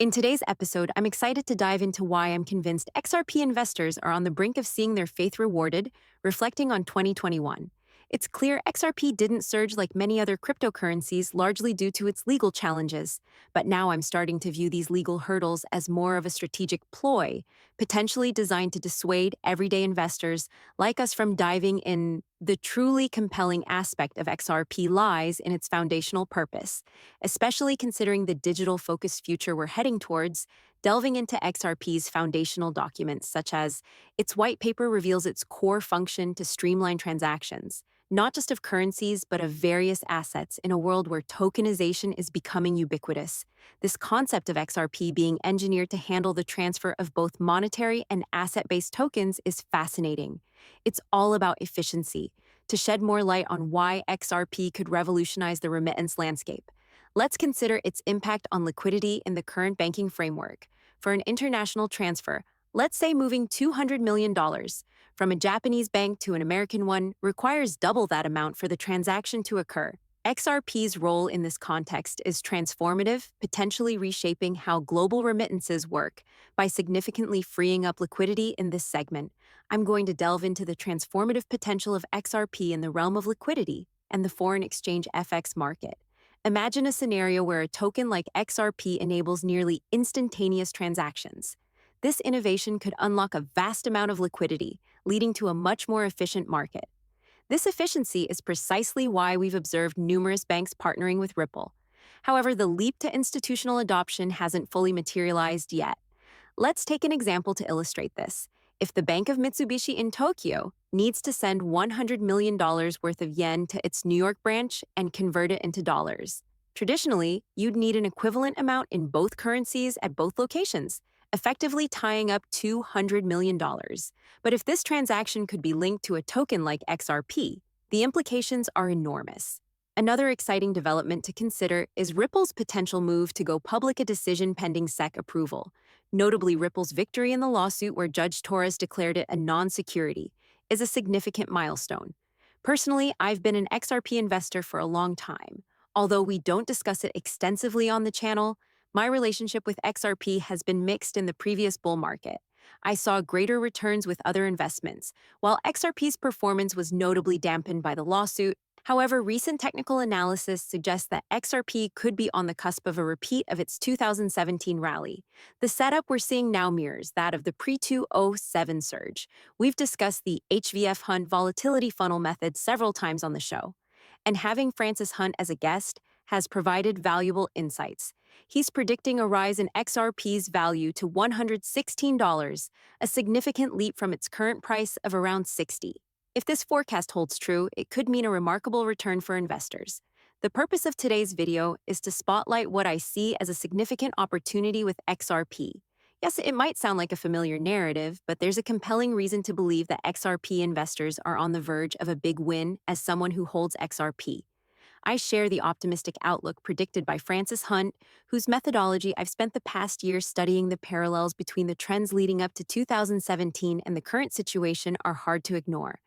In today's episode, I'm excited to dive into why I'm convinced XRP investors are on the brink of seeing their faith rewarded, reflecting on 2021. It's clear XRP didn't surge like many other cryptocurrencies, largely due to its legal challenges. But now I'm starting to view these legal hurdles as more of a strategic ploy, potentially designed to dissuade everyday investors like us from diving in. The truly compelling aspect of XRP lies in its foundational purpose, especially considering the digital-focused future we're heading towards. Delving into XRP's foundational documents, such as its white paper, reveals its core function to streamline transactions, not just of currencies, but of various assets in a world where tokenization is becoming ubiquitous. This concept of XRP being engineered to handle the transfer of both monetary and asset-based tokens is fascinating. It's all about efficiency. To shed more light on why XRP could revolutionize the remittance landscape, let's consider its impact on liquidity in the current banking framework. For an international transfer, let's say moving $200 million from a Japanese bank to an American one requires double that amount for the transaction to occur. XRP's role in this context is transformative, potentially reshaping how global remittances work by significantly freeing up liquidity in this segment. I'm going to delve into the transformative potential of XRP in the realm of liquidity and the foreign exchange FX market. Imagine a scenario where a token like XRP enables nearly instantaneous transactions. This innovation could unlock a vast amount of liquidity, leading to a much more efficient market. This efficiency is precisely why we've observed numerous banks partnering with Ripple. However, the leap to institutional adoption hasn't fully materialized yet. Let's take an example to illustrate this. If the Bank of Mitsubishi in Tokyo needs to send $100 million worth of yen to its New York branch and convert it into dollars, traditionally, you'd need an equivalent amount in both currencies at both locations, effectively tying up $200 million. But if this transaction could be linked to a token like XRP, the implications are enormous. Another exciting development to consider is Ripple's potential move to go public, a decision pending SEC approval. Notably, Ripple's victory in the lawsuit where Judge Torres declared it a non-security is a significant milestone. Personally, I've been an XRP investor for a long time. Although we don't discuss it extensively on the channel, my relationship with XRP has been mixed in the previous bull market. I saw greater returns with other investments, while XRP's performance was notably dampened by the lawsuit. However, recent technical analysis suggests that XRP could be on the cusp of a repeat of its 2017 rally. The setup we're seeing now mirrors that of the pre-2007 surge. We've discussed the HVF Hunt volatility funnel method several times on the show, and having Francis Hunt as a guest has provided valuable insights. He's predicting a rise in XRP's value to $116, a significant leap from its current price of around $60. If this forecast holds true, it could mean a remarkable return for investors. The purpose of today's video is to spotlight what I see as a significant opportunity with XRP. Yes, it might sound like a familiar narrative, but there's a compelling reason to believe that XRP investors are on the verge of a big win as someone who holds XRP. I share the optimistic outlook predicted by Francis Hunt, whose methodology I've spent the past year studying. The parallels between the trends leading up to 2017 and the current situation are hard to ignore.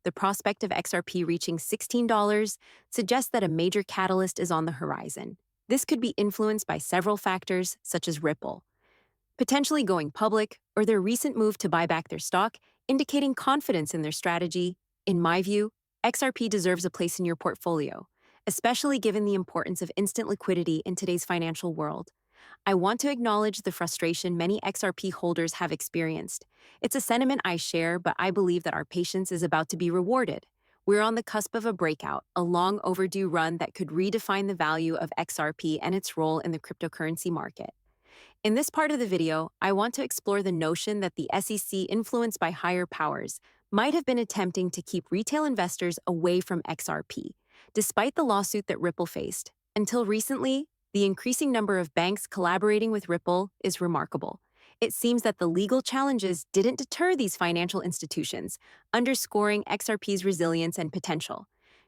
The prospect of XRP reaching $16 suggests that a major catalyst is on the horizon. This could be influenced by several factors, such as Ripple potentially going public, or their recent move to buy back their stock, indicating confidence in their strategy. In my view, XRP deserves a place in your portfolio, especially given the importance of instant liquidity in today's financial world. I want to acknowledge the frustration many XRP holders have experienced. It's a sentiment I share, but I believe that our patience is about to be rewarded. We're on the cusp of a breakout, a long overdue run that could redefine the value of XRP and its role in the cryptocurrency market. In this part of the video, I want to explore the notion that the SEC, influenced by higher powers, might have been attempting to keep retail investors away from XRP, despite the lawsuit that Ripple faced. Until recently, the increasing number of banks collaborating with Ripple is remarkable. It seems that the legal challenges didn't deter these financial institutions, underscoring XRP's resilience and potential.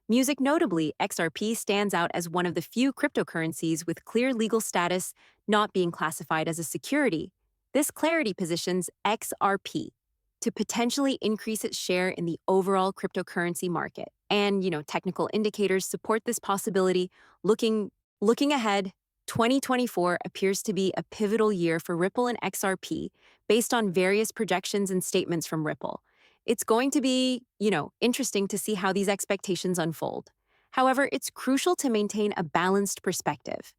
Notably, XRP stands out as one of the few cryptocurrencies with clear legal status, not being classified as a security. This clarity positions XRP to potentially increase its share in the overall cryptocurrency market. And, technical indicators support this possibility. Looking ahead, 2024 appears to be a pivotal year for Ripple and XRP based on various projections and statements from Ripple. It's going to be, interesting to see how these expectations unfold. However, it's crucial to maintain a balanced perspective.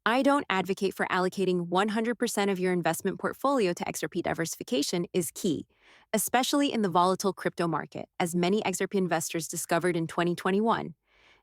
I don't advocate for allocating 100% of your investment portfolio to XRP. Diversification is key, especially in the volatile crypto market, as many XRP investors discovered in 2021.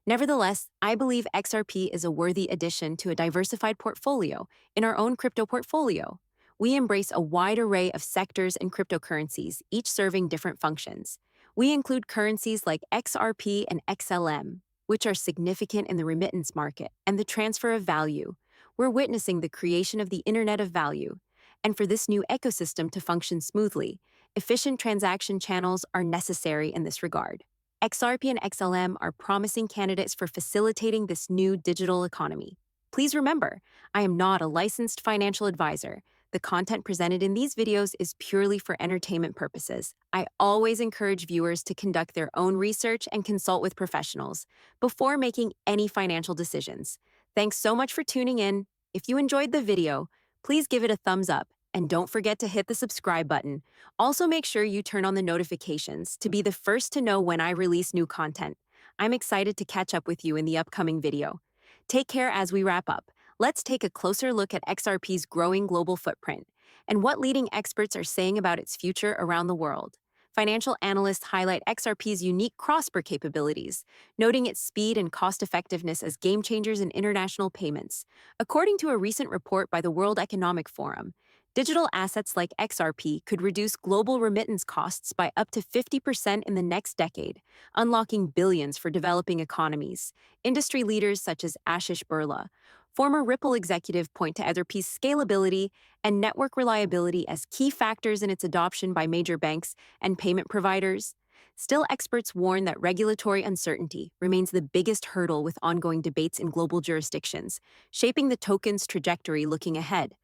Nevertheless, I believe XRP is a worthy addition to a diversified portfolio in our own crypto portfolio. We embrace a wide array of sectors and cryptocurrencies, each serving different functions. We include currencies like XRP and XLM, which are significant in the remittance market and the transfer of value. We're witnessing the creation of the Internet of Value. And for this new ecosystem to function smoothly, efficient transaction channels are necessary in this regard. XRP and XLM are promising candidates for facilitating this new digital economy. Please remember, I am not a licensed financial advisor. The content presented in these videos is purely for entertainment purposes. I always encourage viewers to conduct their own research and consult with professionals before making any financial decisions. Thanks so much for tuning in. If you enjoyed the video, please give it a thumbs up and don't forget to hit the subscribe button. Also, make sure you turn on the notifications to be the first to know when I release new content. I'm excited to catch up with you in the upcoming video. Take care as we wrap up. Let's take a closer look at XRP's growing global footprint and what leading experts are saying about its future around the world. Financial analysts highlight XRP's unique cross-border capabilities, noting its speed and cost-effectiveness as game changers in international payments. According to a recent report by the World Economic Forum, digital assets like XRP could reduce global remittance costs by up to 50% in the next decade, unlocking billions for developing economies. Industry leaders such as Ashish Birla, former Ripple executive, point to XRP's scalability and network reliability as key factors in its adoption by major banks and payment providers. Still, experts warn that regulatory uncertainty remains the biggest hurdle with ongoing debates in global jurisdictions, shaping the token's trajectory looking ahead.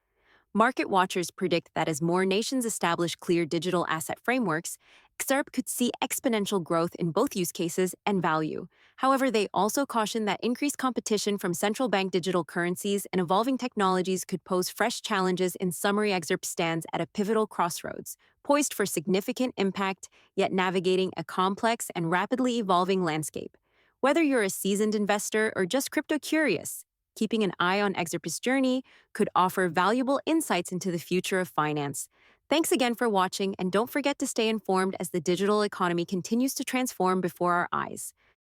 Market watchers predict that as more nations establish clear digital asset frameworks, XRP could see exponential growth in both use cases and value. However, they also caution that increased competition from central bank digital currencies and evolving technologies could pose fresh challenges. In summary, XRP stands at a pivotal crossroads, poised for significant impact, yet navigating a complex and rapidly evolving landscape. Whether you're a seasoned investor or just crypto curious, keeping an eye on XRP's journey could offer valuable insights into the future of finance. Thanks again for watching, and don't forget to stay informed as the digital economy continues to transform before our eyes.